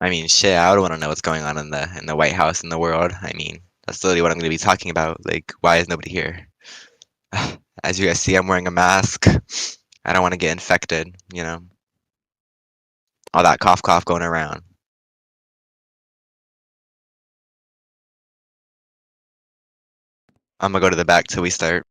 I mean, shit, I would want to know what's going on in the White House in the world. I mean, that's literally what I'm going to be talking about. Like, why is nobody here? As you guys see, I'm wearing a mask. I don't want to get infected, you know. All that cough cough going around. I'm gonna go to the back till we start.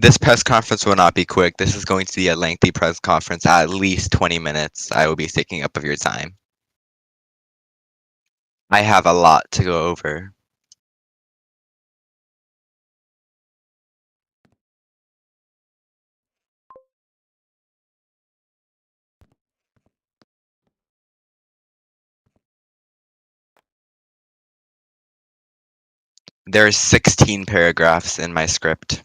This press conference will not be quick. This is going to be a lengthy press conference, at least 20 minutes. I will be taking up of your time. I have a lot to go over. There's 16 paragraphs in my script.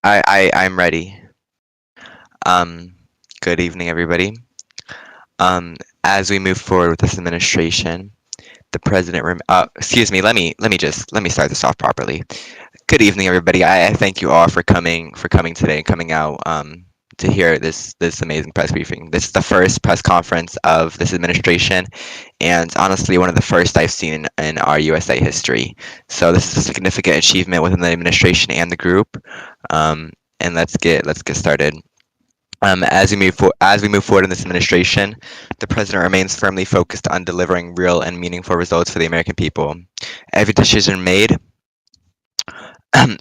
I'm ready. Um, Good evening, everybody. Um, as we move forward with this administration, the president. Excuse me. Let me start this off properly. Good evening, everybody. I thank you all for coming today and coming out to hear this amazing press briefing. This is the first press conference of this administration, and honestly, one of the first I've seen in our USA history. So this is a significant achievement within the administration and the group. And let's get started. As we move forward in this administration, the president remains firmly focused on delivering real and meaningful results for the American people. Every decision made,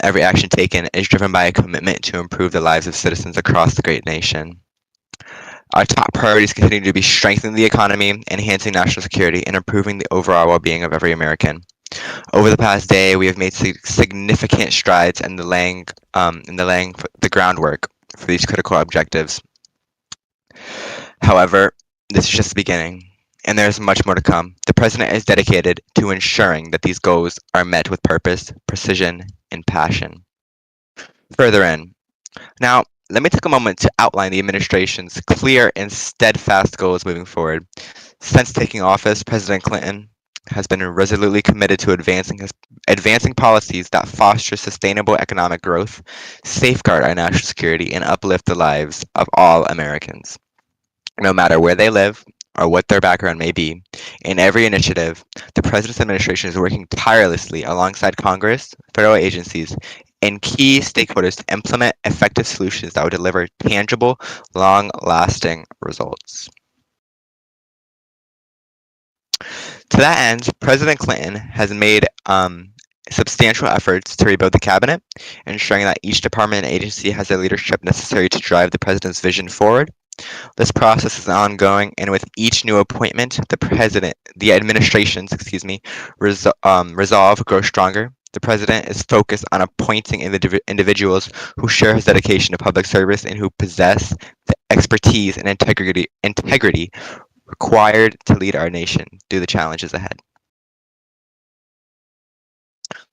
every action taken is driven by a commitment to improve the lives of citizens across the great nation. Our top priorities continue to be strengthening the economy, enhancing national security, and improving the overall well-being of every American. Over the past day, we have made significant strides in laying the groundwork for these critical objectives. However, this is just the beginning, and there is much more to come. The president is dedicated to ensuring that these goals are met with purpose, precision, and passion. Further in, now, let me take a moment to outline the administration's clear and steadfast goals moving forward. Since taking office, President Clinton has been resolutely committed to advancing policies that foster sustainable economic growth, safeguard our national security, and uplift the lives of all Americans, no matter where they live, or what their background may be. In every initiative, the President's administration is working tirelessly alongside Congress, federal agencies, and key stakeholders to implement effective solutions that will deliver tangible, long-lasting results. To that end, President Clinton has made substantial efforts to rebuild the cabinet, ensuring that each department and agency has the leadership necessary to drive the president's vision forward. This process is ongoing, and with each new appointment, the administration's, resolve grows stronger. The president is focused on appointing individuals who share his dedication to public service and who possess the expertise and integrity required to lead our nation through the challenges ahead.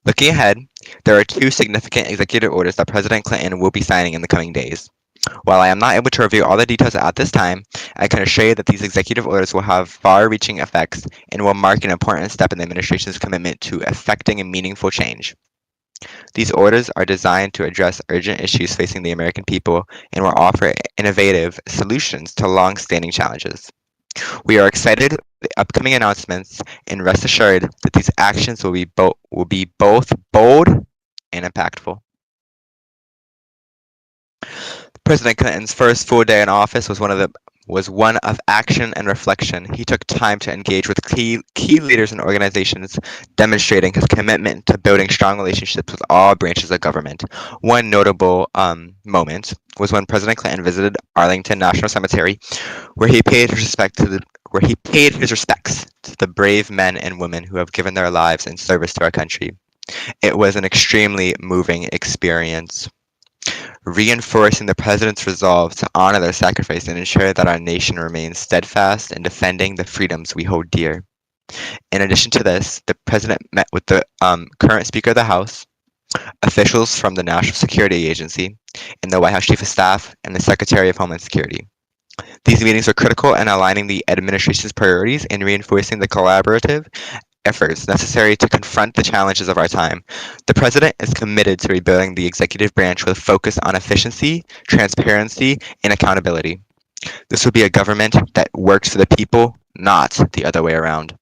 Looking ahead, there are two significant executive orders that President Clinton will be signing in the coming days. While I am not able to review all the details at this time, I can assure you that these executive orders will have far-reaching effects and will mark an important step in the administration's commitment to effecting a meaningful change. These orders are designed to address urgent issues facing the American people and will offer innovative solutions to long-standing challenges. We are excited for the upcoming announcements and rest assured that these actions will be both bold and impactful. President Clinton's first full day in office was one of action and reflection. He took time to engage with key leaders and organizations, demonstrating his commitment to building strong relationships with all branches of government. One notable moment was when President Clinton visited Arlington National Cemetery, where he paid his respects to the brave men and women who have given their lives in service to our country. It was an extremely moving experience, reinforcing the president's resolve to honor their sacrifice and ensure that our nation remains steadfast in defending the freedoms we hold dear. In addition to this, the president met with the current Speaker of the House, officials from the National Security Agency, and the White House Chief of Staff and the Secretary of Homeland Security. These meetings were critical in aligning the administration's priorities and reinforcing the collaborative efforts necessary to confront the challenges of our time. The president is committed to rebuilding the executive branch with a focus on efficiency, transparency, and accountability. This will be a government that works for the people, not the other way around.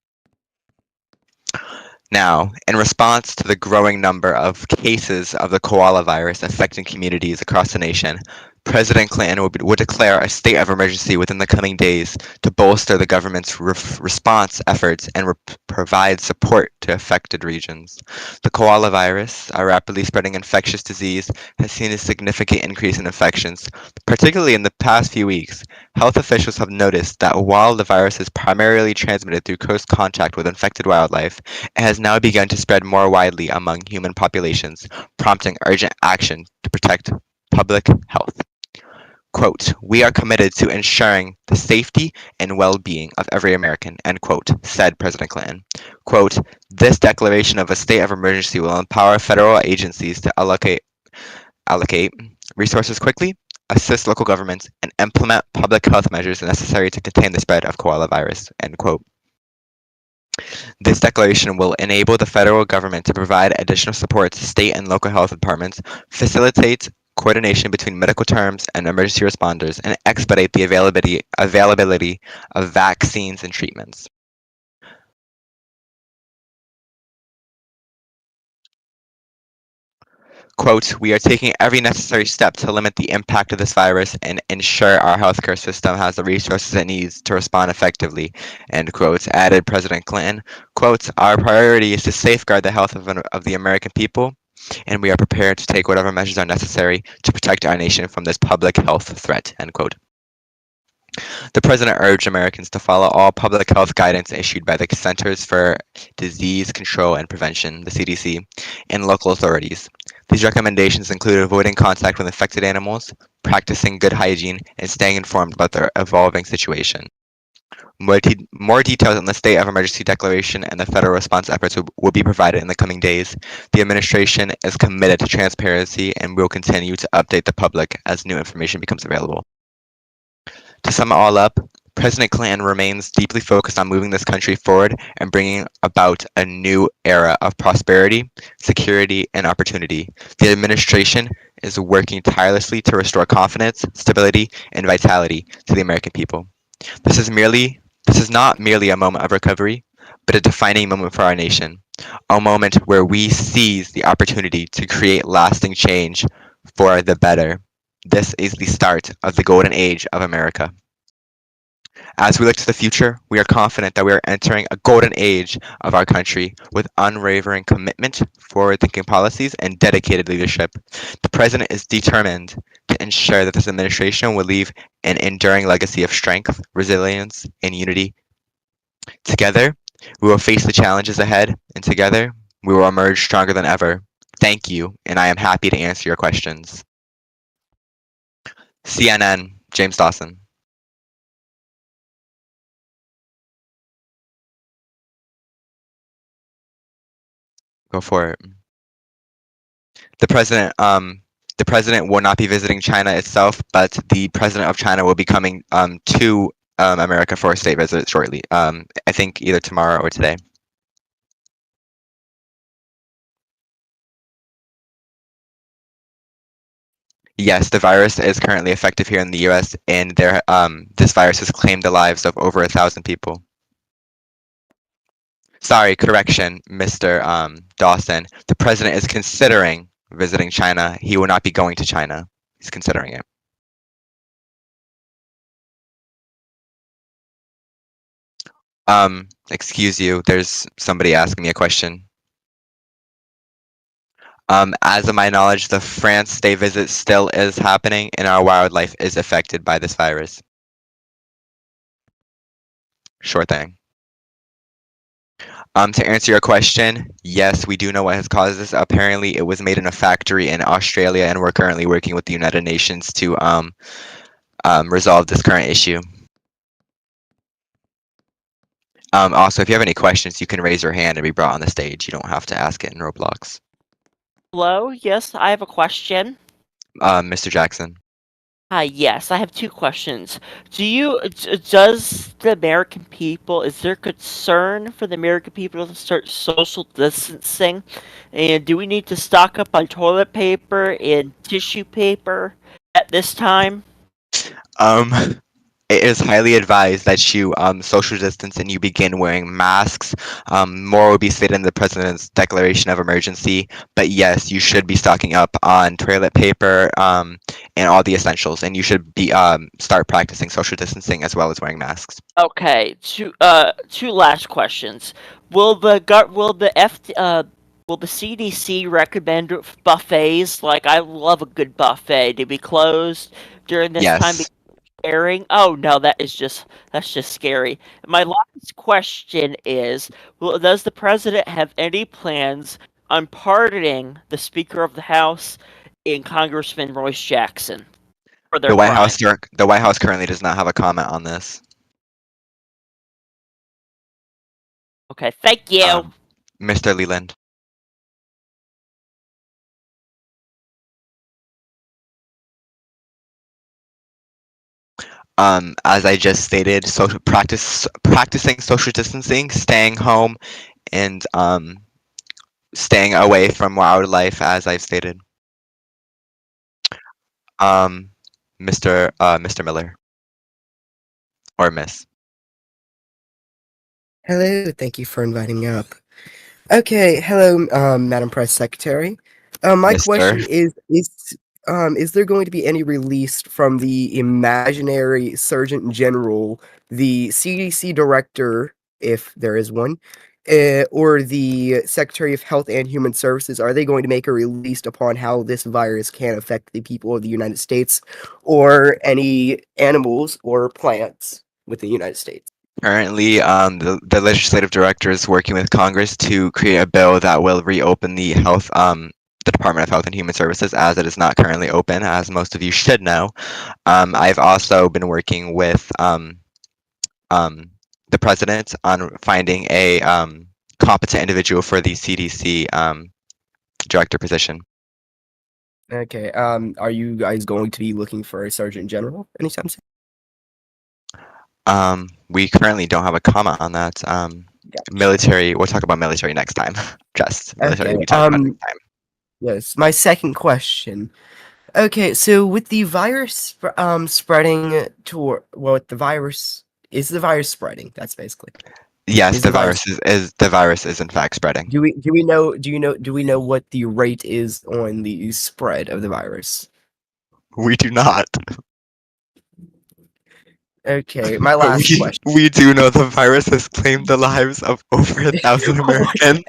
Now, in response to the growing number of cases of the koala virus affecting communities across the nation, President Clinton will declare a state of emergency within the coming days to bolster the government's response efforts and provide support to affected regions. The koala virus, a rapidly spreading infectious disease, has seen a significant increase in infections, particularly in the past few weeks. Health officials have noticed that while the virus is primarily transmitted through close contact with infected wildlife, it has now begun to spread more widely among human populations, prompting urgent action to protect public health. Quote, "We are committed to ensuring the safety and well-being of every American," end quote, said President Clinton. Quote, "This declaration of a state of emergency will empower federal agencies to allocate resources quickly, assist local governments, and implement public health measures necessary to contain the spread of koala virus," end quote. This declaration will enable the federal government to provide additional support to state and local health departments, facilitate coordination between medical terms and emergency responders, and expedite the availability of vaccines and treatments. Quote, "We are taking every necessary step to limit the impact of this virus and ensure our healthcare system has the resources it needs to respond effectively," end quote, added President Clinton. Quote, "Our priority is to safeguard the health of the American people, and we are prepared to take whatever measures are necessary to protect our nation from this public health threat," end quote. The president urged Americans to follow all public health guidance issued by the Centers for Disease Control and Prevention, the CDC, and local authorities. These recommendations include avoiding contact with infected animals, practicing good hygiene, and staying informed about the evolving situation. More details on the state of emergency declaration and the federal response efforts will be provided in the coming days. The administration is committed to transparency and will continue to update the public as new information becomes available. To sum it all up, President Clinton remains deeply focused on moving this country forward and bringing about a new era of prosperity, security, and opportunity. The administration is working tirelessly to restore confidence, stability, and vitality to the American people. This is merely This is not merely a moment of recovery, but a defining moment for our nation, a moment where we seize the opportunity to create lasting change for the better. This is the start of the golden age of America. As we look to the future, we are confident that we are entering a golden age of our country with unwavering commitment, forward-thinking policies, and dedicated leadership. The President is determined to ensure that this administration will leave an enduring legacy of strength, resilience, and unity. Together, we will face the challenges ahead, and together, we will emerge stronger than ever. Thank you, and I am happy to answer your questions. CNN, James Dawson. Go for it. The president will not be visiting China itself, but the president of China will be coming to America for a state visit shortly. I think either tomorrow or today. Yes, the virus is currently effective here in the U.S., and this virus has claimed the lives of over 1,000 people. Sorry, correction, Mr. Dawson. The president is considering visiting China. He will not be going to China. He's considering it. Excuse you, there's somebody asking me a question. As of my knowledge, the France state visit still is happening, and our wildlife is affected by this virus. Sure thing. To answer your question, yes, we do know what has caused this. Apparently, it was made in a factory in Australia, and we're currently working with the United Nations to resolve this current issue. Also, if you have any questions, you can raise your hand and be brought on the stage. You don't have to ask it in Roblox. Hello, yes, I have a question. Mr. Jackson. Yes, I have two questions. Does the American people, is there concern for the American people to start social distancing? And do we need to stock up on toilet paper and tissue paper at this time? Um, it is highly advised that you social distance and you begin wearing masks. More will be stated in the president's declaration of emergency. But yes, you should be stocking up on toilet paper and all the essentials, and you should be start practicing social distancing as well as wearing masks. Okay, two last questions. Will the CDC recommend buffets? Like, I love a good buffet to be closed during this time. Yes. Airing? Oh no, that's just scary. My last question is, does the president have any plans on pardoning the Speaker of the House and Congressman Royce Jackson for their crime? The White House currently does not have a comment on this. Okay, thank you. Mr. Leland. As I just stated, practicing social distancing, staying home, and staying away from wildlife, as I've stated. Mr. Miller or Miss. Hello, thank you for inviting me up. Okay, hello, Madam Press Secretary. My Yes, question sir. is there going to be any release from the imaginary Surgeon General, the CDC director, if there is one, or the Secretary of Health and Human Services? Are they going to make a release upon how this virus can affect the people of the United States or any animals or plants within the United States? Currently, the legislative director is working with Congress to create a bill that will reopen the Department of Health and Human Services, as it is not currently open, as most of you should know. I've also been working with the president on finding a competent individual for the CDC director position. Okay, are you guys going to be looking for a Sergeant General anytime soon? We currently don't have a comment on that. Gotcha. Military, we'll talk about military next time. Just military, Okay, we talk about next time. yes, my second question. Okay, so with the virus spreading toward, well, with the virus Is the virus spreading? That's basically. Yes, Is the the virus- virus is in fact spreading. Do we know what the rate is on the spread of the virus? We do not. Okay, my But last question. we do know the virus has claimed the lives of over 1,000 Americans.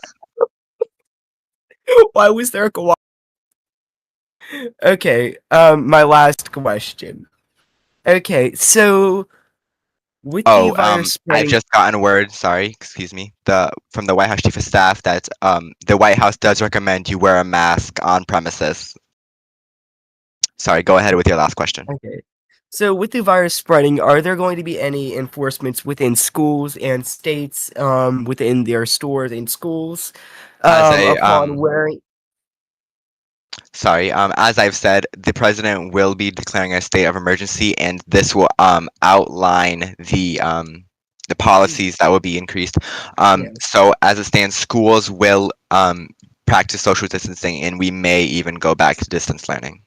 Why was there a Okay, my last question. Okay, so with the Oh, virus I've spreading, just gotten word. Sorry, excuse me. From the White House Chief of Staff that the White House does recommend you wear a mask on premises. Sorry, go ahead with your last question. okay. So with the virus spreading, are there going to be any enforcements within schools and states, within their stores and schools, As I upon wearing? Sorry, as I've said, the president will be declaring a state of emergency, and this will outline the policies that will be increased. Yes. So as it stands, schools will practice social distancing, and we may even go back to distance learning.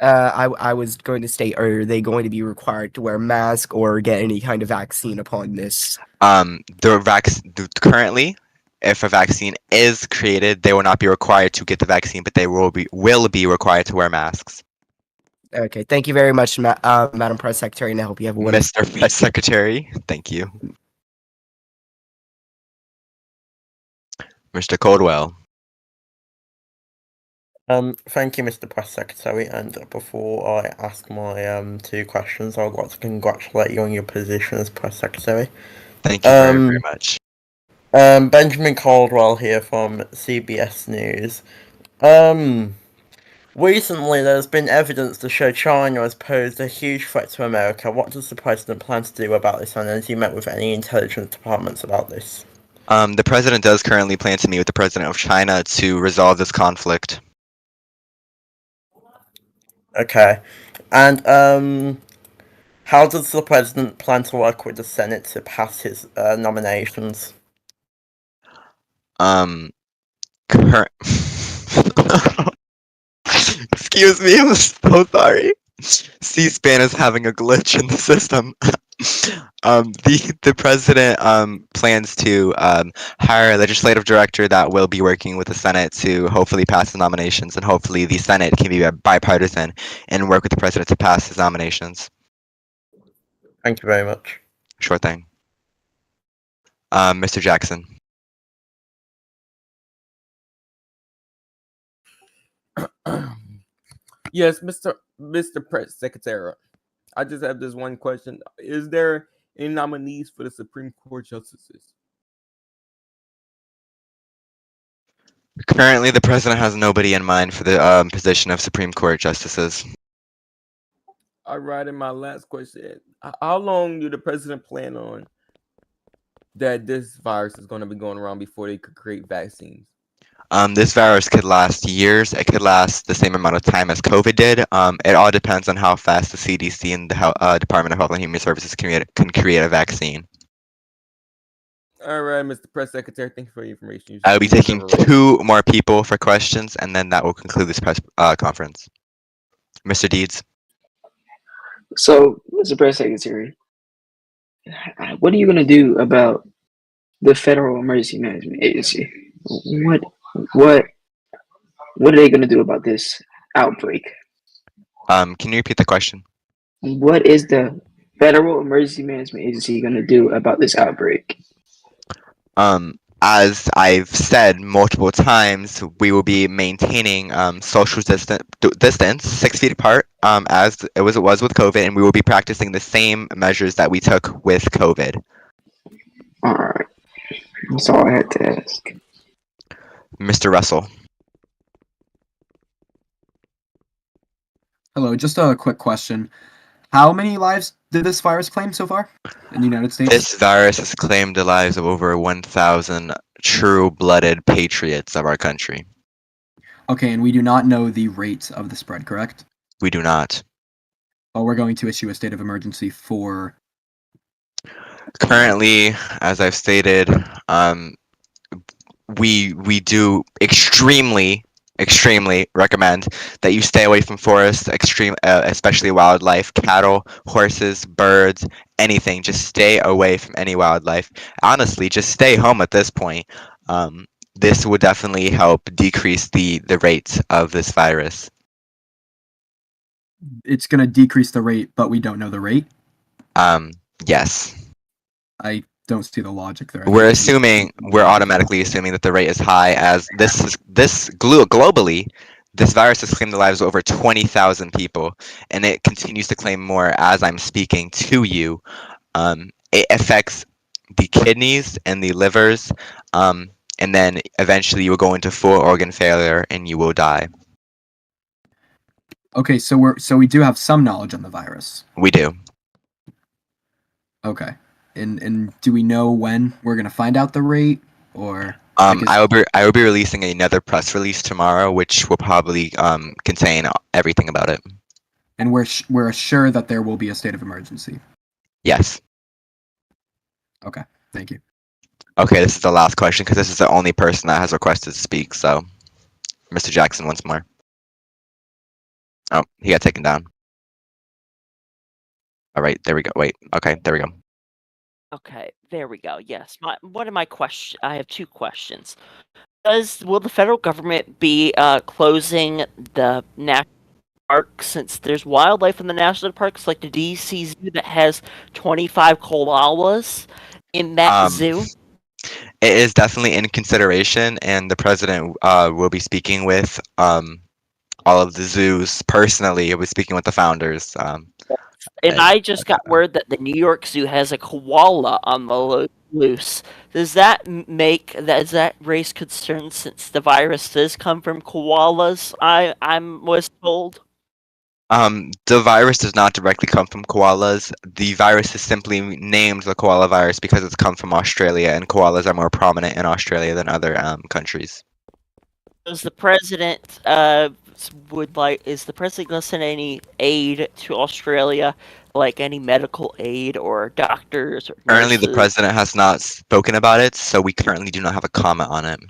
I was going to state, are they going to be required to wear a mask or get any kind of vaccine upon this? Currently, if a vaccine is created, they will not be required to get the vaccine, but they will be required to wear masks. Okay, thank you very much, Madam Press Secretary, and I hope you have a wonderful Mr. Press Secretary, thank you. Mr. Coldwell. Thank you, Mr. Press Secretary. And before I ask my 2 questions, I'd like to congratulate you on your position as Press Secretary. Thank you very, very much. Benjamin Caldwell here from CBS News. Recently there's been evidence to show China has posed a huge threat to America. What does the president plan to do about this, and has he met with any intelligence departments about this? The president does currently plan to meet with the president of China to resolve this conflict. Okay. And how does the president plan to work with the Senate to pass his nominations? Excuse me, I'm so sorry. C-SPAN is having a glitch in the system. The president plans to hire a legislative director that will be working with the Senate to hopefully pass the nominations, and hopefully the Senate can be bipartisan and work with the president to pass his nominations. Thank you very much. Sure thing. Mr. Jackson. Yes, Mr. Press Secretary. I just have this one question. Is there any nominees for the Supreme Court justices? Currently, the president has nobody in mind for the position of Supreme Court justices. All right, and my last question. How long do the president plan on that this virus is going to be going around before they could create vaccines? This virus could last years. It could last the same amount of time as COVID did. It all depends on how fast the CDC and the Department of Health and Human Services can create a vaccine. All right, Mr. Press Secretary, thank you for your information. I'll be taking 2 more people for questions, and then that will conclude this press conference. Mr. Deeds. So, Mr. Press Secretary, what are you going to do about the Federal Emergency Management Agency? What are they going to do about this outbreak? Can you repeat the question? What is the Federal Emergency Management Agency going to do about this outbreak? As I've said multiple times, we will be maintaining social distance 6 feet apart, as it was with COVID, and we will be practicing the same measures that we took with COVID. All right, that's all I had to ask. Mr. Russell. Hello, just a quick question. How many lives did this virus claim so far in the United States? This virus has claimed the lives of over 1,000 true-blooded patriots of our country. Okay, and we do not know the rate of the spread, correct? We do not. Well, we're going to issue a state of emergency for... Currently, as I've stated, we do extremely extremely recommend that you stay away from forests, especially wildlife, cattle, horses, birds, anything. Just stay away from any wildlife. Honestly, just stay home at this point. This would definitely help decrease the rates of this virus. It's going to decrease the rate, but we don't know the rate. Yes. I don't see the logic there. We're automatically assuming that the rate is high, as globally, this virus has claimed the lives of over 20,000 people, and it continues to claim more as I'm speaking to you. It affects the kidneys and the livers, and then eventually you will go into full organ failure and you will die. Okay, so we do have some knowledge on the virus. We do. Okay. And do we know when we're gonna find out the rate, or? I will be releasing another press release tomorrow, which will probably contain everything about it. And we're assured that there will be a state of emergency. Yes. Okay. Thank you. Okay, this is the last question because this is the only person that has requested to speak. So, Mr. Jackson, once more. Oh, he got taken down. All right, there we go. Wait. Okay, there we go. Okay, there we go. Yes, one of my questions. I have two questions. Will the federal government be closing the national park, since there's wildlife in the national parks, like the DC Zoo that has 25 koalas in that zoo? It is definitely in consideration, and the president will be speaking with all of the zoos personally. He'll be speaking with the founders. And I just got word that the New York Zoo has a koala on the loose. Does that raise concern, since the virus does come from koalas? I was told. The virus does not directly come from koalas. The virus is simply named the koala virus because it's come from Australia, and koalas are more prominent in Australia than other countries. Does the president is the president going to send any aid to Australia, like any medical aid or doctors or Currently, the nurses? president has not spoken about it, so we currently do not have a comment on it.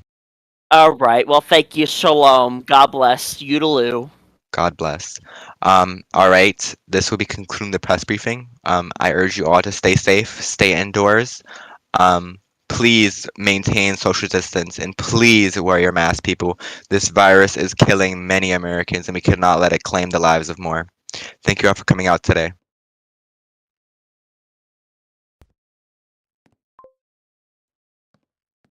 All right. Well, thank you. Shalom. God bless. Udaloo. God bless. All right, this will be concluding the press briefing. I urge you all to stay safe, stay indoors. Please maintain social distance, and please wear your mask, people. This virus is killing many Americans, and we cannot let it claim the lives of more. Thank you all for coming out today.